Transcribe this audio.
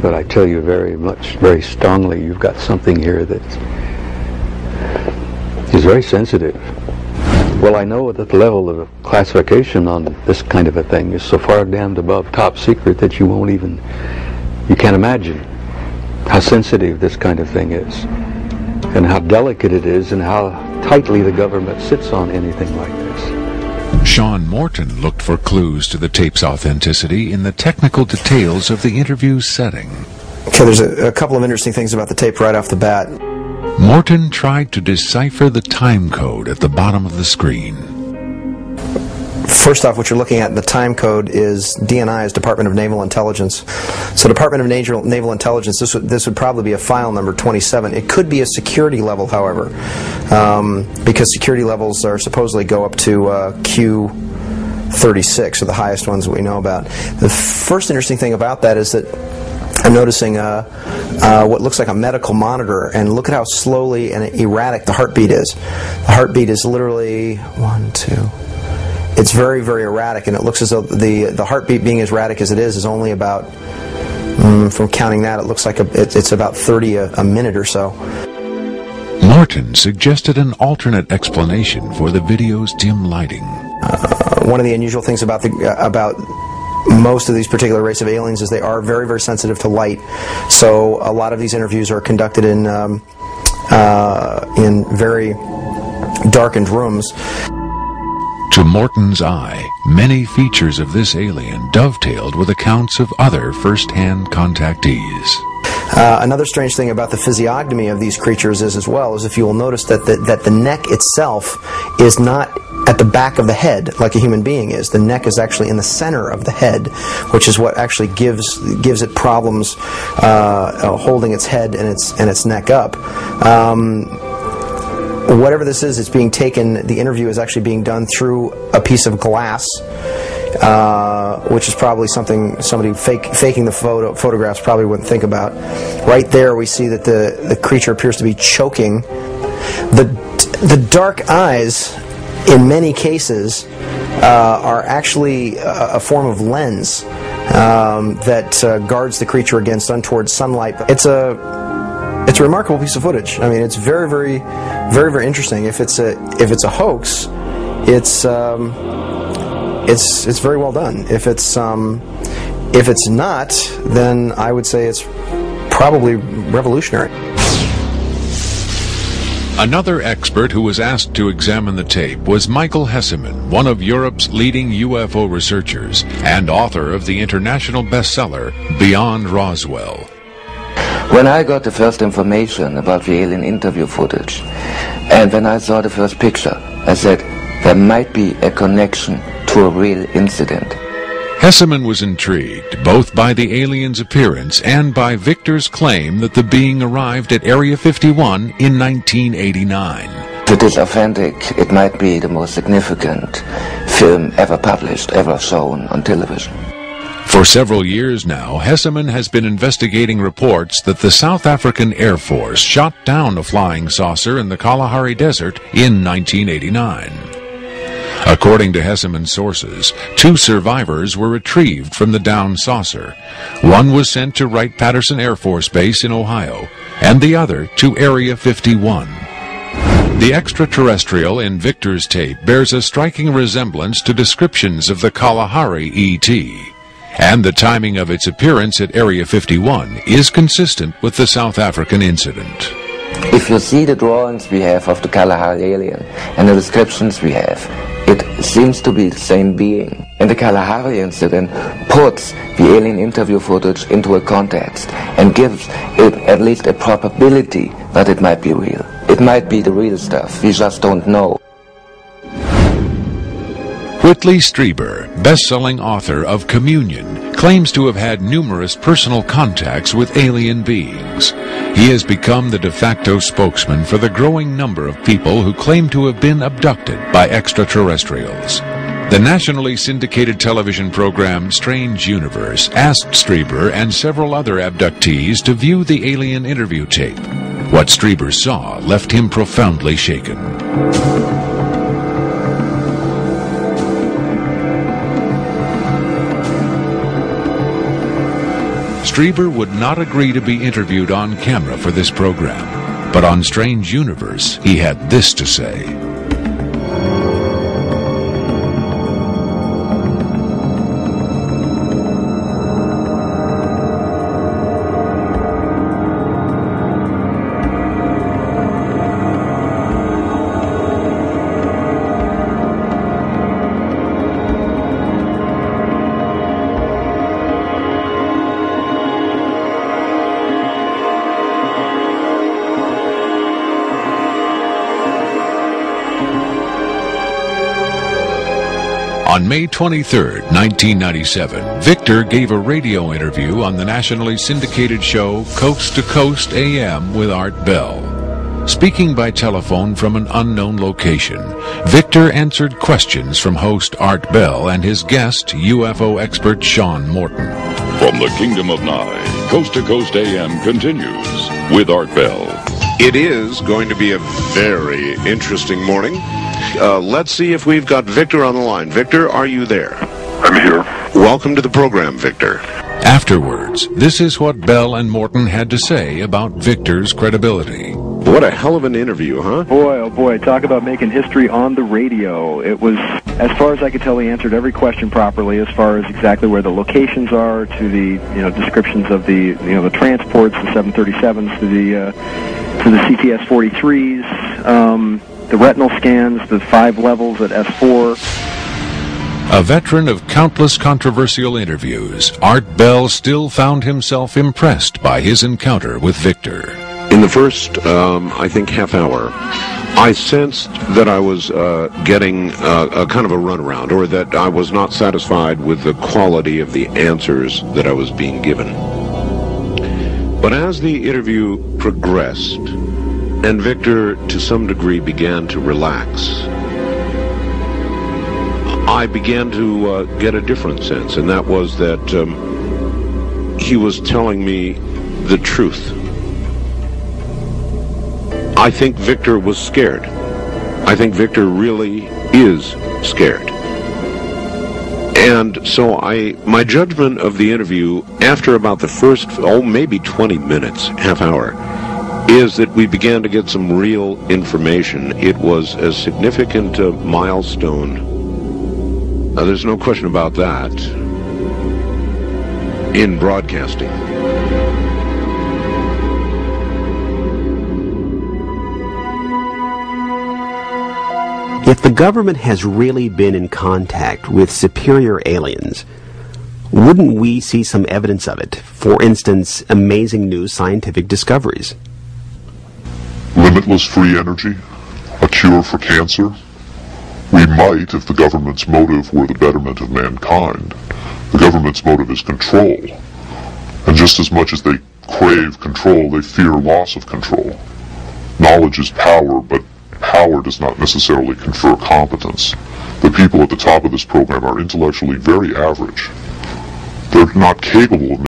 but I tell you very strongly, you've got something here that is very sensitive. Well, I know that the level of classification on this kind of a thing is so far damned above top secret that you can't imagine how sensitive this kind of thing is, and how delicate it is, and how tightly the government sits on anything like this. Sean Morton looked for clues to the tape's authenticity in the technical details of the interview's setting. Okay, there's a couple of interesting things about the tape right off the bat. Morton tried to decipher the time code at the bottom of the screen. First off, what you're looking at in the time code is DNI's Department of Naval Intelligence. So Department of Naval Intelligence, this would probably be a file number 27. It could be a security level, however, because security levels are supposedly go up to Q36, or the highest ones that we know about. The first interesting thing about that is that I'm noticing what looks like a medical monitor, and look at how slowly and erratic the heartbeat is. The heartbeat is literally 1, 2. It's very, very erratic, and it looks as though the heartbeat, being as erratic as it is only about, from counting that, it looks like it's about 30 a minute or so. Morton suggested an alternate explanation for the video's dim lighting. One of the unusual things about most of these particular race of aliens is they are very, very sensitive to light. So a lot of these interviews are conducted in very darkened rooms. To Morton's eye, many features of this alien dovetailed with accounts of other first-hand contactees. Another strange thing about the physiognomy of these creatures is, as well, is if you will notice that the neck itself is not at the back of the head like a human being is. The neck is actually in the center of the head, which is what actually gives it problems holding its head and its neck up. Whatever this is, it's being taken. The interview is actually being done through a piece of glass, which is probably something somebody faking the photographs probably wouldn't think about. Right there, we see that the creature appears to be choking. The dark eyes, in many cases, are actually a form of lens that guards the creature against untoward sunlight. It's a remarkable piece of footage. I mean, it's very, very, very, very interesting. If it's a hoax, it's very well done. If it's not, then I would say it's probably revolutionary. Another expert who was asked to examine the tape was Michael Hesseman, one of Europe's leading UFO researchers and author of the international bestseller Beyond Roswell. When I got the first information about the alien interview footage, and when I saw the first picture, I said there might be a connection to a real incident. Hesseman was intrigued both by the alien's appearance and by Victor's claim that the being arrived at Area 51 in 1989. If it is authentic, it might be the most significant film ever published, ever shown on television. For several years now, Hesseman has been investigating reports that the South African Air Force shot down a flying saucer in the Kalahari Desert in 1989. According to Hesseman's sources, 2 survivors were retrieved from the downed saucer. One was sent to Wright-Patterson Air Force Base in Ohio, and the other to Area 51. The extraterrestrial in Victor's tape bears a striking resemblance to descriptions of the Kalahari ET. And the timing of its appearance at Area 51 is consistent with the South African incident. If you see the drawings we have of the Kalahari alien and the descriptions we have, it seems to be the same being. And the Kalahari incident puts the alien interview footage into a context and gives it at least a probability that it might be real. It might be the real stuff, we just don't know. Whitley Strieber, best-selling author of Communion, claims to have had numerous personal contacts with alien beings. He has become the de facto spokesman for the growing number of people who claim to have been abducted by extraterrestrials. The nationally syndicated television program Strange Universe asked Strieber and several other abductees to view the alien interview tape. What Strieber saw left him profoundly shaken. Strieber would not agree to be interviewed on camera for this program, but on Strange Universe, he had this to say. On May 23, 1997, Victor gave a radio interview on the nationally syndicated show Coast to Coast AM with Art Bell. Speaking by telephone from an unknown location, Victor answered questions from host Art Bell and his guest, UFO expert Sean Morton. From the Kingdom of Nye, Coast to Coast AM continues with Art Bell. It is going to be a very interesting morning. Let's see if we've got Victor on the line. Victor, are you there? I'm here. Welcome to the program, Victor. Afterwards, this is what Bell and Morton had to say about Victor's credibility. What a hell of an interview, huh? Boy, oh boy, talk about making history on the radio. It was, as far as I could tell, he answered every question properly as far as exactly where the locations are, to the, descriptions of the, the transports, the 737s, to the CTS-43s, the retinal scans, the 5 levels at S4. A veteran of countless controversial interviews, Art Bell still found himself impressed by his encounter with Victor. In the first, I think, half hour, I sensed that I was getting a kind of a runaround, or that I was not satisfied with the quality of the answers that I was being given. But as the interview progressed, and Victor, to some degree, began to relax, I began to get a different sense, and that was that he was telling me the truth. I think Victor was scared. I think Victor really is scared. And so my judgment of the interview, after about the first, maybe 20 minutes, half hour, is that we began to get some real information. It was a significant milestone. There's no question about that in broadcasting. If the government has really been in contact with superior aliens, wouldn't we see some evidence of it? For instance, amazing new scientific discoveries. Limitless free energy? A cure for cancer? We might, if the government's motive were the betterment of mankind. The government's motive is control. And just as much as they crave control, they fear loss of control. Knowledge is power, but power does not necessarily confer competence. The people at the top of this program are intellectually very average. They're not capable of